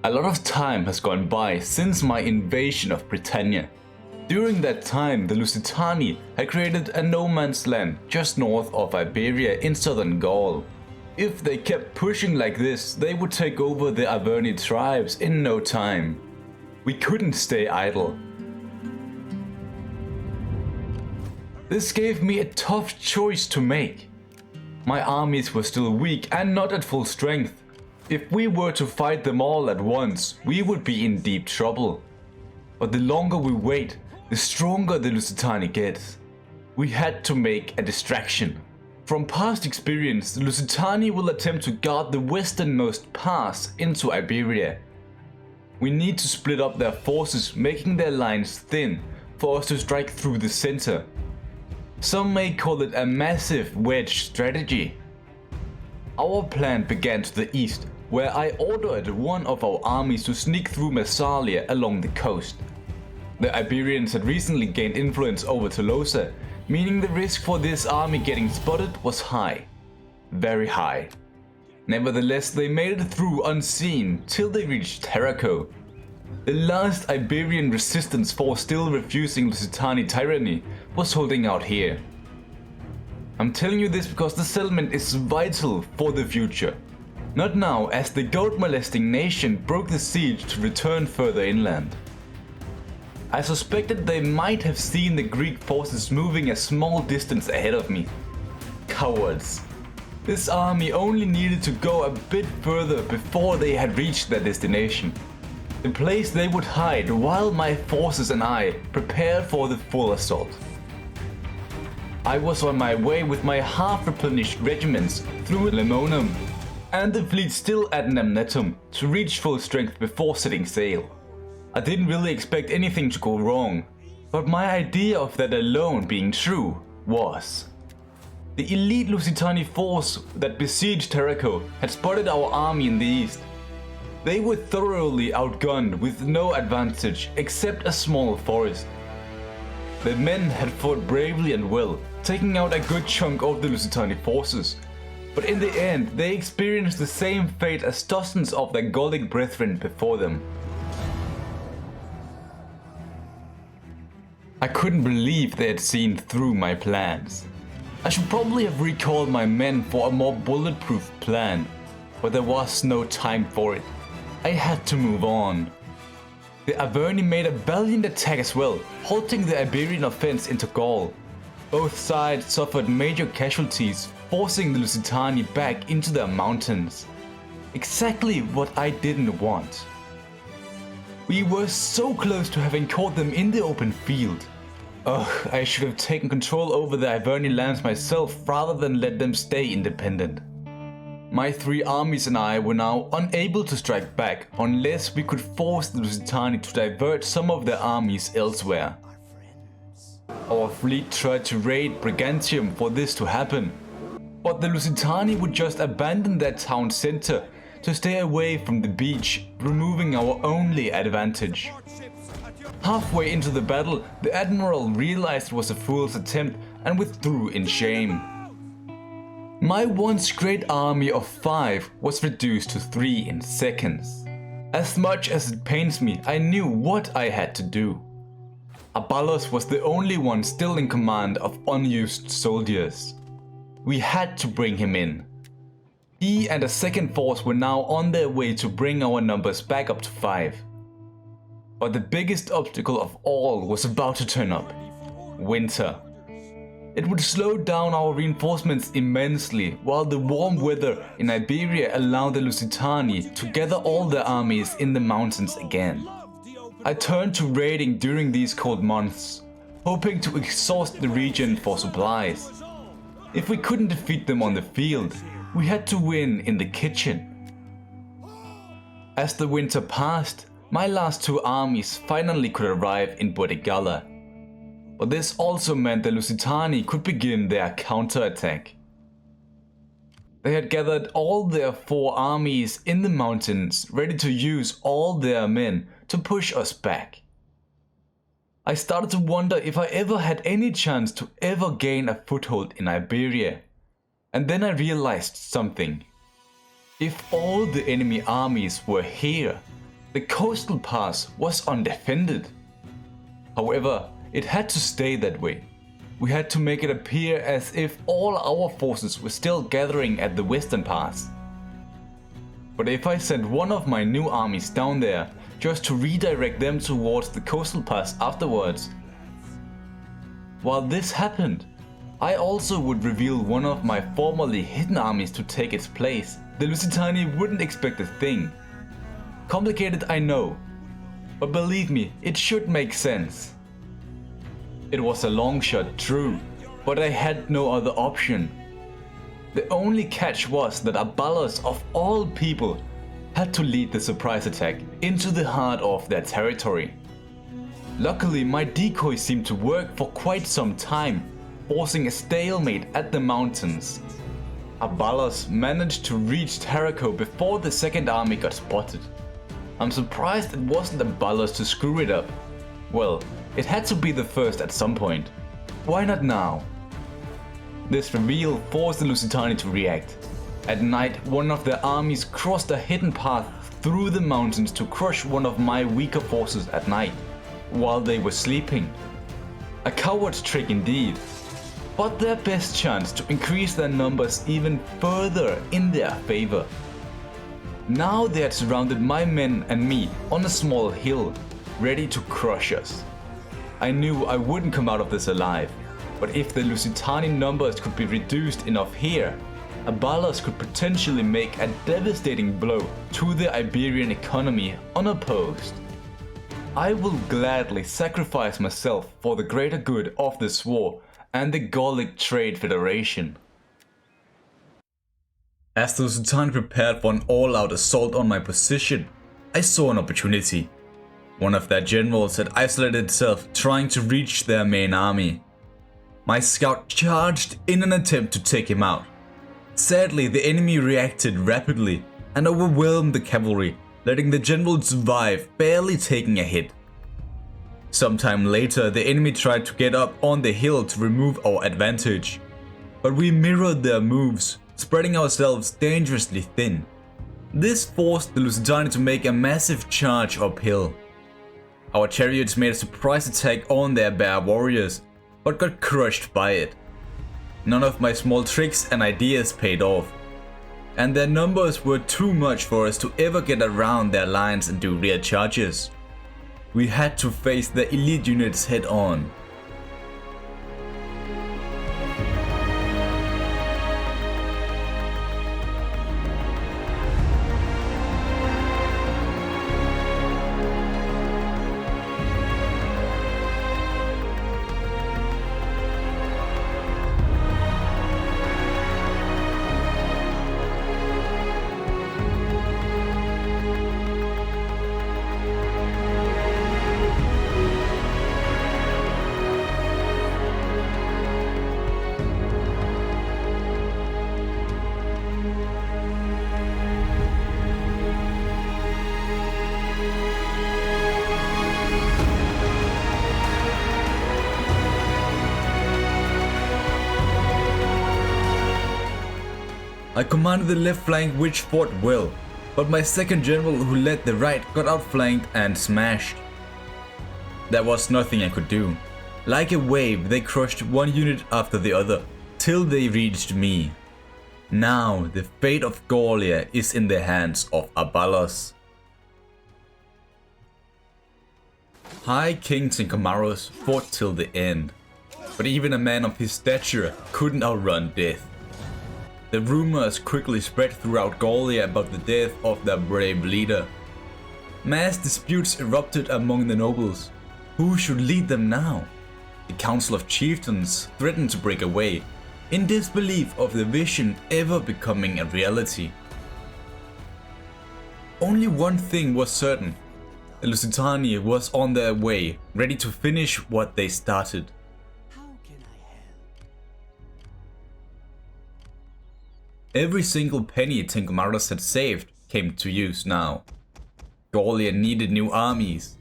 A lot of time has gone by since my invasion of Britannia. During that time, the Lusitani had created a no man's land just north of Iberia in southern Gaul. If they kept pushing like this, they would take over the Arverni tribes in no time. We couldn't stay idle. This gave me a tough choice to make. My armies were still weak and not at full strength. If we were to fight them all at once, we would be in deep trouble. But the longer we wait, the stronger the Lusitani gets. We had to make a distraction. From past experience, the Lusitani will attempt to guard the westernmost pass into Iberia. We need to split up their forces, making their lines thin for us to strike through the center. Some may call it a massive wedge strategy. Our plan began to the east, where I ordered one of our armies to sneak through Massalia along the coast. The Iberians had recently gained influence over Tolosa, meaning the risk for this army getting spotted was high. Very high. Nevertheless, they made it through unseen till they reached Terraco. The last Iberian resistance force still refusing Lusitani tyranny was holding out here. I'm telling you this because the settlement is vital for the future. Not now, as the goat-molesting nation broke the siege to return further inland. I suspected they might have seen the Greek forces moving a small distance ahead of me. Cowards. This army only needed to go a bit further before they had reached their destination. The place they would hide while my forces and I prepared for the full assault. I was on my way with my half-replenished regiments through Lemonum and the fleet still at Namnetum to reach full strength before setting sail. I didn't really expect anything to go wrong, but my idea of that alone being true was. The elite Lusitani force that besieged Terraco had spotted our army in the east. They were thoroughly outgunned with no advantage except a small forest. The men had fought bravely and well, taking out a good chunk of the Lusitani forces, but in the end they experienced the same fate as dozens of their Gallic brethren before them. I couldn't believe they had seen through my plans. I should probably have recalled my men for a more bulletproof plan, but there was no time for it. I had to move on. The Arverni made a valiant attack as well, halting the Iberian offense into Gaul. Both sides suffered major casualties, forcing the Lusitani back into their mountains. Exactly what I didn't want. We were so close to having caught them in the open field. Ugh, I should have taken control over the Arverni lands myself rather than let them stay independent. My three armies and I were now unable to strike back unless we could force the Lusitani to divert some of their armies elsewhere. Our fleet tried to raid Brigantium for this to happen, but the Lusitani would just abandon their town center to stay away from the beach, removing our only advantage. Halfway into the battle, the admiral realized it was a fool's attempt and withdrew in shame. My once great army of 5 was reduced to 3 in seconds. As much as it pains me, I knew what I had to do. Aballos was the only one still in command of unused soldiers. We had to bring him in. He and a second force were now on their way to bring our numbers back up to 5. But the biggest obstacle of all was about to turn up. Winter. It would slow down our reinforcements immensely, while the warm weather in Iberia allowed the Lusitani to gather all their armies in the mountains again. I turned to raiding during these cold months, hoping to exhaust the region for supplies. If we couldn't defeat them on the field, we had to win in the kitchen. As the winter passed, my last 2 armies finally could arrive in Gallia. But this also meant the Lusitani could begin their counterattack. They had gathered all their 4 armies in the mountains, ready to use all their men to push us back. I started to wonder if I ever had any chance to ever gain a foothold in Iberia. And then I realized something. If all the enemy armies were here, The coastal pass was undefended. However, it had to stay that way. We had to make it appear as if all our forces were still gathering at the western pass. But if I sent one of my new armies down there just to redirect them towards the coastal pass afterwards, while this happened, I also would reveal one of my formerly hidden armies to take its place. The Lusitani wouldn't expect a thing. Complicated, I know, but believe me, it should make sense. It was a long shot, true, but I had no other option. The only catch was that Aballos, of all people, had to lead the surprise attack into the heart of their territory. Luckily, my decoy seemed to work for quite some time, forcing a stalemate at the mountains. Aballos managed to reach Tarraco before the second army got spotted. I'm surprised it wasn't Aballos to screw it up. Well, it had to be the first at some point. Why not now? This reveal forced the Lusitani to react. At night, one of their armies crossed a hidden path through the mountains to crush one of my weaker forces at night, while they were sleeping. A coward's trick indeed, but their best chance to increase their numbers even further in their favor. Now they had surrounded my men and me on a small hill, ready to crush us. I knew I wouldn't come out of this alive, but if the Lusitani numbers could be reduced enough here, Aballos could potentially make a devastating blow to the Iberian economy unopposed. I will gladly sacrifice myself for the greater good of this war and the Gallic Trade Federation. As the Lusitani prepared for an all-out assault on my position, I saw an opportunity. One of their generals had isolated itself, trying to reach their main army. My scout charged in an attempt to take him out. Sadly, the enemy reacted rapidly and overwhelmed the cavalry, letting the general survive, barely taking a hit. Sometime later, the enemy tried to get up on the hill to remove our advantage, but we mirrored their moves, spreading ourselves dangerously thin. This forced the Lusitani to make a massive charge uphill. Our chariots made a surprise attack on their bear warriors, but got crushed by it. None of my small tricks and ideas paid off, and their numbers were too much for us to ever get around their lines and do rear charges. We had to face the elite units head on. I commanded the left flank, which fought well, but my second general who led the right got outflanked and smashed. There was nothing I could do. Like a wave, they crushed one unit after the other, till they reached me. Now the fate of Gallia is in the hands of Aballos. High kings and Comaros fought till the end, but even a man of his stature couldn't outrun death. The rumors quickly spread throughout Gallia about the death of their brave leader. Mass disputes erupted among the nobles. Who should lead them now? The Council of Chieftains threatened to break away, in disbelief of the vision ever becoming a reality. Only one thing was certain. The Lusitani was on their way, ready to finish what they started. Every single penny Tinkomaros had saved came to use now. Gallia needed new armies,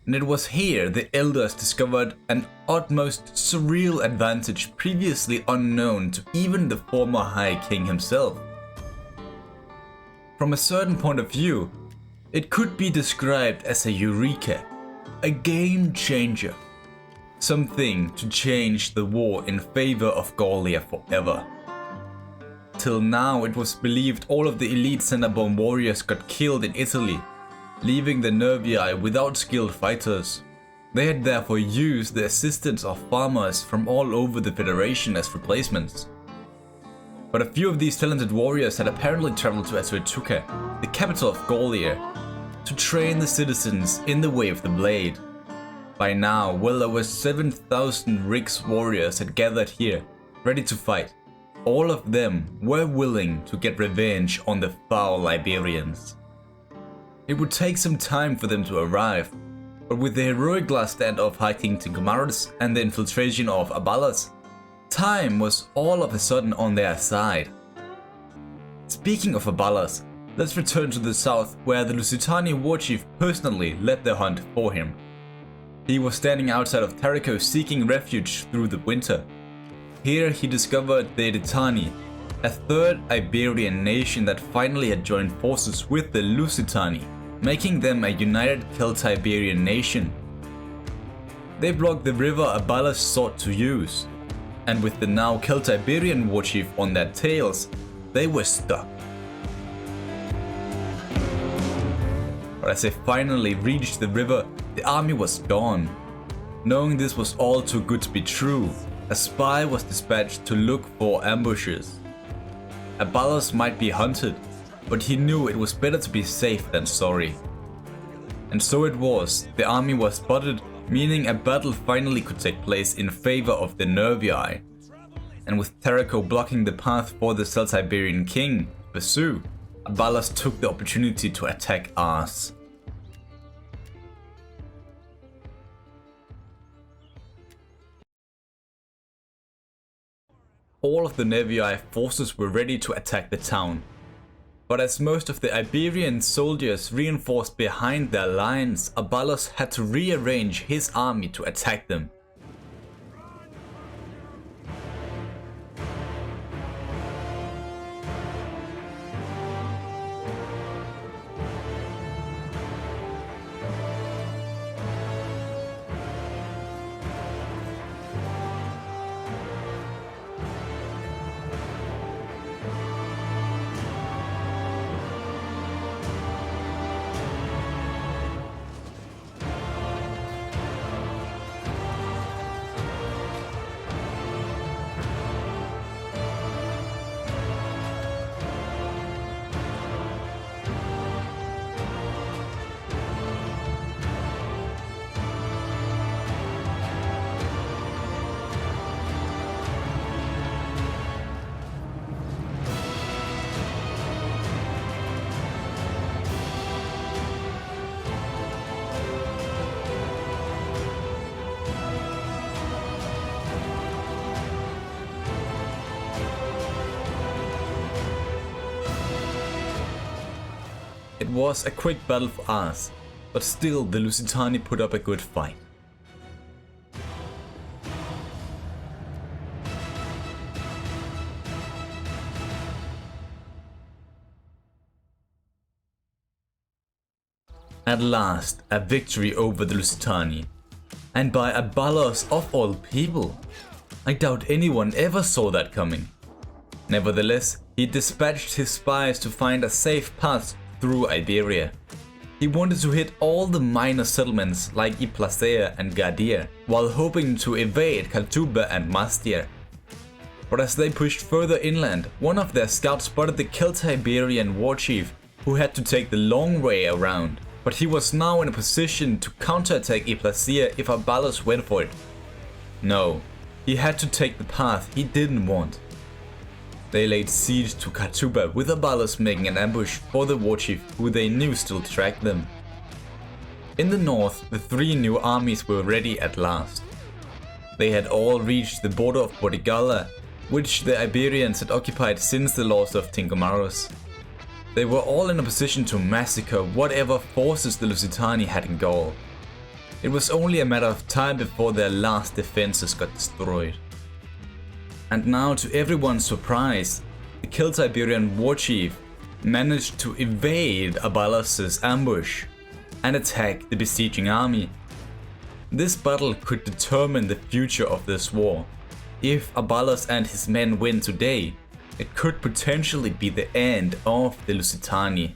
and it was here the elders discovered an utmost surreal advantage previously unknown to even the former High King himself. From a certain point of view, It could be described as a eureka, a game changer. Something to change the war in favor of Gallia forever. Till now it was believed all of the elite Center-born warriors got killed in Italy, leaving the Nervii without skilled fighters. They had therefore used the assistance of farmers from all over the Federation as replacements. But a few of these talented warriors had apparently traveled to H2H, the capital of Gallia, to train the citizens in the way of the blade. By now, well over 7,000 Rigs warriors had gathered here, ready to fight. All of them were willing to get revenge on the foul Iberians. It would take some time for them to arrive, but with the heroic last stand of High King Tinkomarus and the infiltration of Aballos, time was all of a sudden on their side. Speaking of Aballos, let's return to the south where the Lusitani warchief personally led the hunt for him. He was standing outside of Tarraco seeking refuge through the winter. Here he discovered the Lusitani, a third Iberian nation that finally had joined forces with the Lusitani, making them a united Celtiberian nation. They blocked the river Aballos sought to use, and with the now Celtiberian warchief on their tails, they were stuck. But as they finally reached the river, the army was gone. Knowing this was all too good to be true, a spy was dispatched to look for ambushes. Aballos might be hunted, but he knew it was better to be safe than sorry. And so it was, the army was spotted, meaning a battle finally could take place in favor of the Nervii. And with Tarraco blocking the path for the Celtiberian king to pursue, Aballos took the opportunity to attack Arse. All of the Nervii forces were ready to attack the town. But as most of the Iberian soldiers reinforced behind their lines, Aballos had to rearrange his army to attack them. It was a quick battle for Arse, but still the Lusitani put up a good fight. At last, a victory over the Lusitani, and by Aballos of all people. I doubt anyone ever saw that coming. Nevertheless, he dispatched his spies to find a safe path through Iberia. He wanted to hit all the minor settlements like Immersaholic and Gallia, while hoping to evade Kaltuba and Mastia. But as they pushed further inland, one of their scouts spotted the Celtiberian warchief, who had to take the long way around. But he was now in a position to counterattack Immersaholic if Aballos went for it. No, he had to take the path he didn't want. They laid siege to Kaltuba with Aballos making an ambush for the warchief who they knew still tracked them. In the north, the three new armies were ready at last. They had all reached the border of Gallia, which the Iberians had occupied since the loss of Tinkomarus. They were all in a position to massacre whatever forces the Lusitani had in Gaul. It was only a matter of time before their last defenses got destroyed. And now, to everyone's surprise, the Celtiberian warchief, managed to evade Aballos' ambush and attack the besieging army. This battle could determine the future of this war. If Aballos and his men win today, it could potentially be the end of the Lusitani.